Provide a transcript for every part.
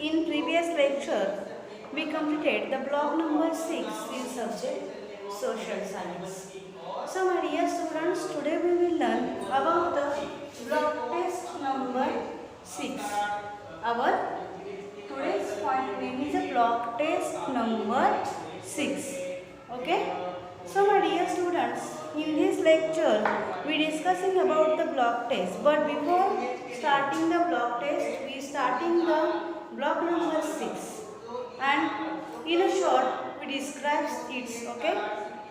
in previous lecture we completed the block number 6 in subject social science. So my dear students, today we will learn about the block test number 6. Our today's point name is a block test number 6. Okay? So my dear students, in this lecture we discussing about the block test, but before starting the block test we starting the block number 6, and in a short we describe its. Okay,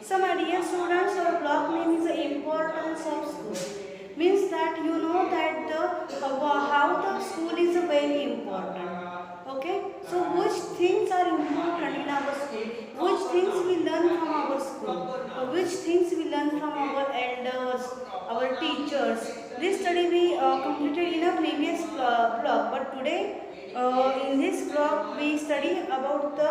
so my dear students, our block name is the importance of school. Means that you know that the how the school is very important. Okay, so which things are important in our school, which things we learn from our school, which things we learn from our elders, our teachers. This study we completed in a previous block, but today in this block we study about the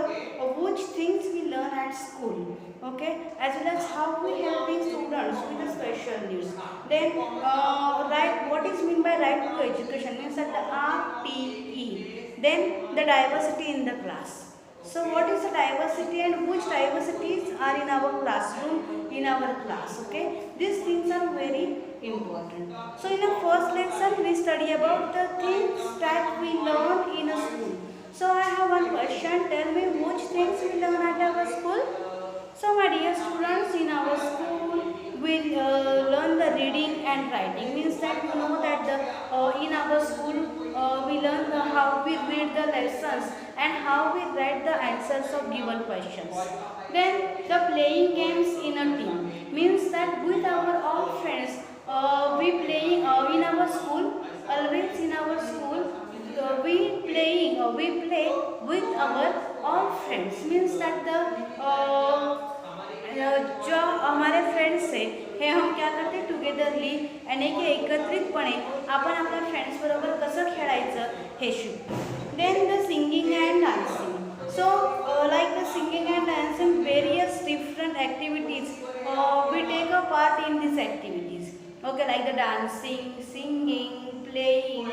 which things we learn at school. Okay, as well as how we helping students with the special needs. Then right, what is mean by right to education? Means that the RTE. Then the diversity in the class. So what is the diversity and which diversities are in our classroom, in our class? Okay, these things are very important. So in the first lesson we study about the things that we learn in a school. So I have one question. Tell me which things we learn at our school. So my dear students, in our school we learn the reading and writing. Means that you know that the in our school we learn how we read the lessons and how we write the answers of given questions. Then the playing games in a team. Means that with our all friends we playing in our school. Always in our school we play with our all friends. Means that the जो हमारे friends है हे हम क्या करते togetherly आणि की एकत्रितपणे आपण आपल्या फ्रेंड्स बरोबर कसं खेळायचं हे शिकतो. Then the singing and dancing. So like the singing and dancing, various different activities we take a part in these activities. Okay, like the dancing, singing, playing,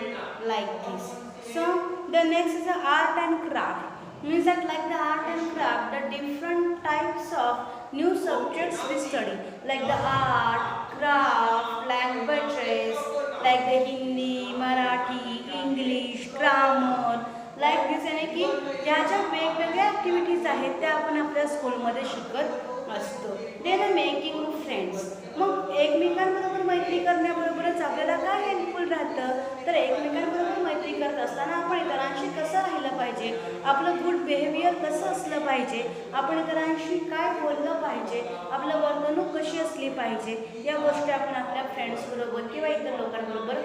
like this. So the next is the art and craft. Means that like the art and craft, the different types of new subjects we study, like the art, craft, languages, like the Hindi, Marathi, English, grammar, like this. यानी की ह्या ज्या वेगवेगळ्या activities आहेत त्या आपण आपल्या स्कूलमध्ये शिकत असतो. Then making friends. मग एकमेकांबरोबर मैत्री करण्याबरोबरच आपल्याला काय हेल्पफुल राहतं, तर एकमेकांबरोबर मैत्री करत असताना आपण इतरांशी कसं राहिलं पाहिजे, आपलं गुड बिहेवियर कसं असलं पाहिजे, आपण इतरांशी काय बोललं पाहिजे, आपलं वर्तणूक कशी असली पाहिजे, या गोष्टी आपण आपल्या फ्रेंड्सबरोबर किंवा इतर लोकांबरोबर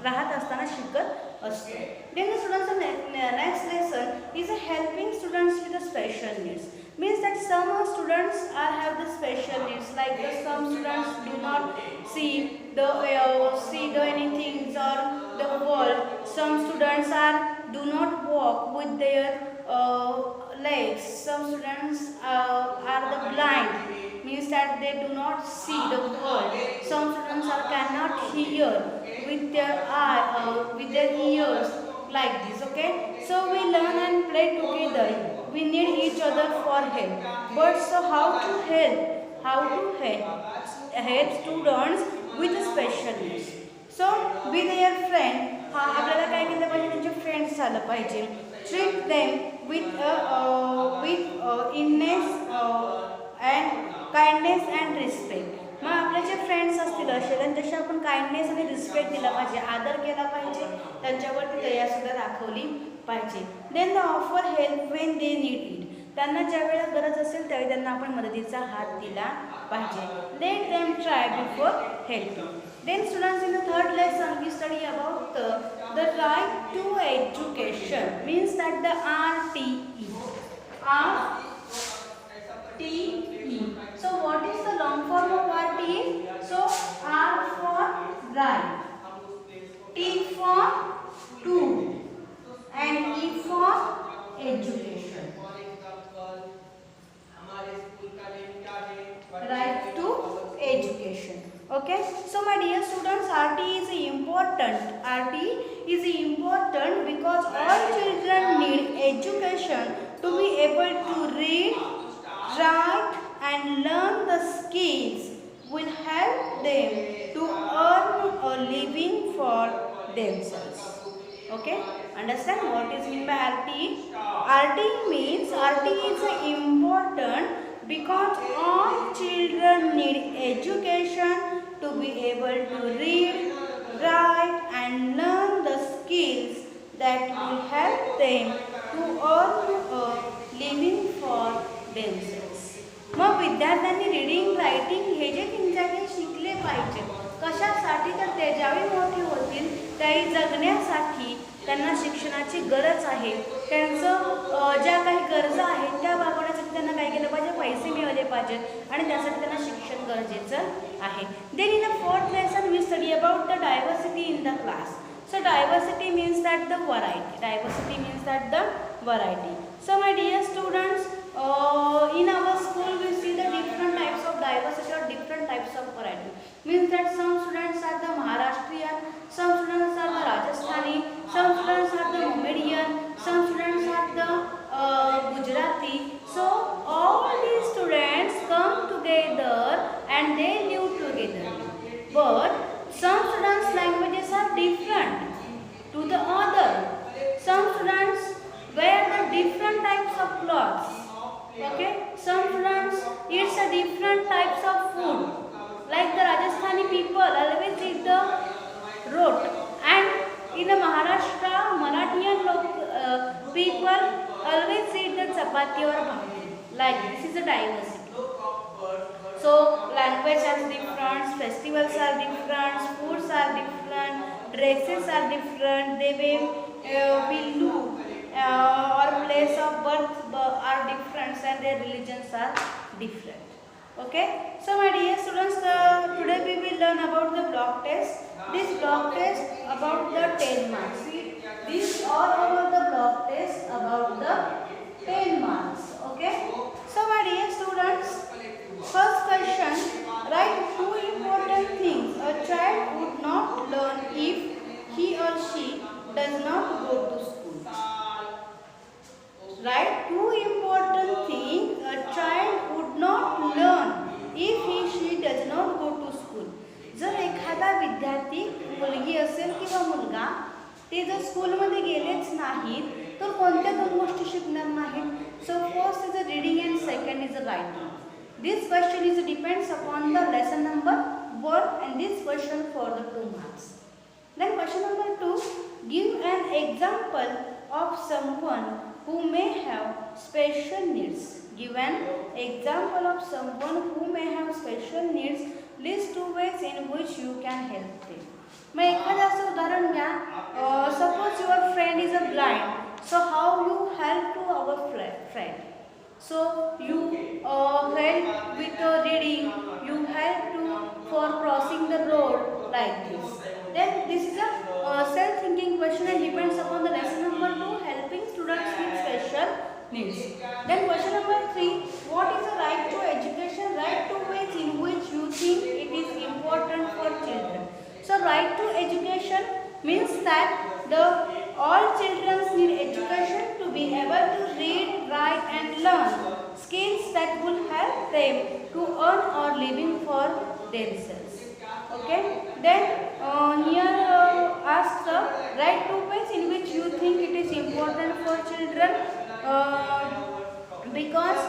राहत असताना शिकत असतो. Then the students, next lesson is helping students with the special needs. Means that some students have the special needs, like some students do not see the anything or the world. Some students do not walk with their legs. Some students are the blind. Means that they do not see the world. Some students cannot hear with their with their ears, like this. Okay, so we learn and play together. We need each other for help. But so how to help students with special needs? So be their friend. आपल्याला काय केलं पाहिजे, त्यांचे friends झालं पाहिजे. Treat them with innocence and kindness and respect. मग आपले जे friends असतील असे त्यांच्याशी आपण काइंडनेस आणि रिस्पेक्ट दिला पाहिजे, आदर केला पाहिजे, त्यांच्यावरती दयासुद्धा दाखवली पाहिजे. Then the offer help when they need it. त्यांना ज्या वेळेला गरज असेल त्यावेळी त्यांना आपण मदतीचा हात दिला पाहिजे. Let them try before helping. Then students, in the third lesson we study about the right to education. Means that the RTE. So what is the long form of RTE? So R for right, T for to, and E for education. Right to education. Okay, so my dear students, RTE is important important. RT is important because all children need education to be able to read, write and learn the skills will help them to earn a living for themselves. Okay, understand what is meant by RT? RT means RT is important because all children need education to be able to read, write and learn the skills that will help them to earn a living for themselves. मग विद्यार्थ्यांनी reading writing हे जे त्यांच्याकडे शिकले पाहिजे कशासाठी तर ते ज्यावेळी मोठे होतील त्याही जगण्यासाठी त्यांना शिक्षणाची गरज आहे. त्यांचं ज्या काही गरजा आहेत त्या भागवण्यासाठी त्यांना काय केलं पाहिजे, पैसे मिळवले पाहिजेत आणि त्यासाठी त्यांना शिक्षण गरजेचं आहे. Then in the fourth lesson we study about the diversity in the class. So diversity means that the variety. Diversity means that the variety. So my dear students, in our school we see the different types of diversity or different types of variety. Means that some students are the Maharashtrian, some students are the Rajasthani, some students are the Mohammedan, some students are the Gujarati. So all these students come together and they live together. But some students' languages are different to the other. Some students wear the different types of clothes. Okay. Some students eat a different types of food. Like the Rajasthani people always eat the rot, and in the Maharashtra, Marathian people always eat the chapati or bhakri. Like this is a diversity. So language are different, festivals are different, foods are different, dresses are different, they will look or place of birth are different and their religions are different. Okay. So my dear students, today we will learn about the block test. This block test about the 10 marks. See, these all about the block test about the 10 marks. Okay. So my dear students, first question, write 2 important things a child would not learn if he or she does not go to school. Write 2 important things a child would not learn if he or she does not go to school. जर एखादा विद्यार्थी मुलगी असेल किंवा मुलगा ते जर स्कूलमध्ये गेलेच नाहीत तर कोणत्या 2 गोष्टी शिकणार नाहीत. So first is a reading and second is a writing. This question is depends upon the lesson number 1 and this question for the 2 marks. Then question number 2, give an example of someone who may have special needs. Give an example of someone who may have special needs. List 2 ways in which you can help them. मैं एखादा असं उदाहरण घ्या. Suppose your friend is a blind. So how you help to our friend? So you help with reading, you help for crossing the road like this. Then this is a self-thinking question and depends upon the lesson number 2, helping students with special needs. Then question number 3, what is the right to education? Write 2 ways in which you think it is important for children. So right to education means that all children need education to be able to read, write and learn skills that will help them to earn a living for themselves. Okay. Then here ask write 2 ways in which you think it is important for children because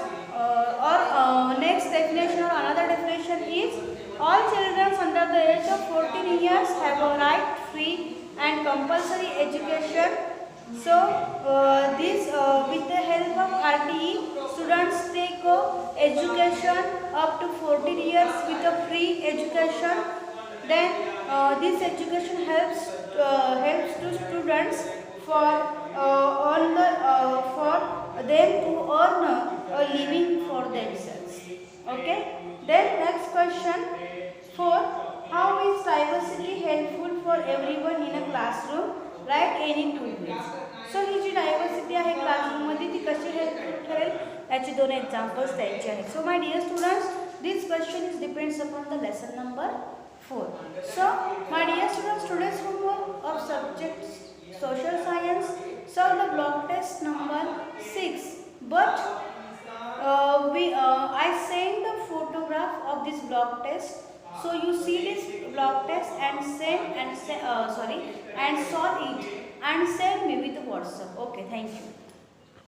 next definition or another definition is all children under the age of 14 years have a right, free and compulsory education. So this with the help of RTE students take education up to 14 years with a free education. Then this education helps to students for them to earn a living for themselves. Okay. Then next question 4, how is diversity helpful for everyone in a classroom? Write any 2 ways. So he ji diversity आहे क्लासरूममध्ये ती कशी helpful ठरेल याचे 2 examples द्यायचे आहेत. So my dear students, this question is depends upon the lesson number 4. So my dear students, today's homework social science. Solve the block test number 6. But I send the photograph of this block test. So you see this block test and send and and solve it and send me with WhatsApp. Okay, thank you.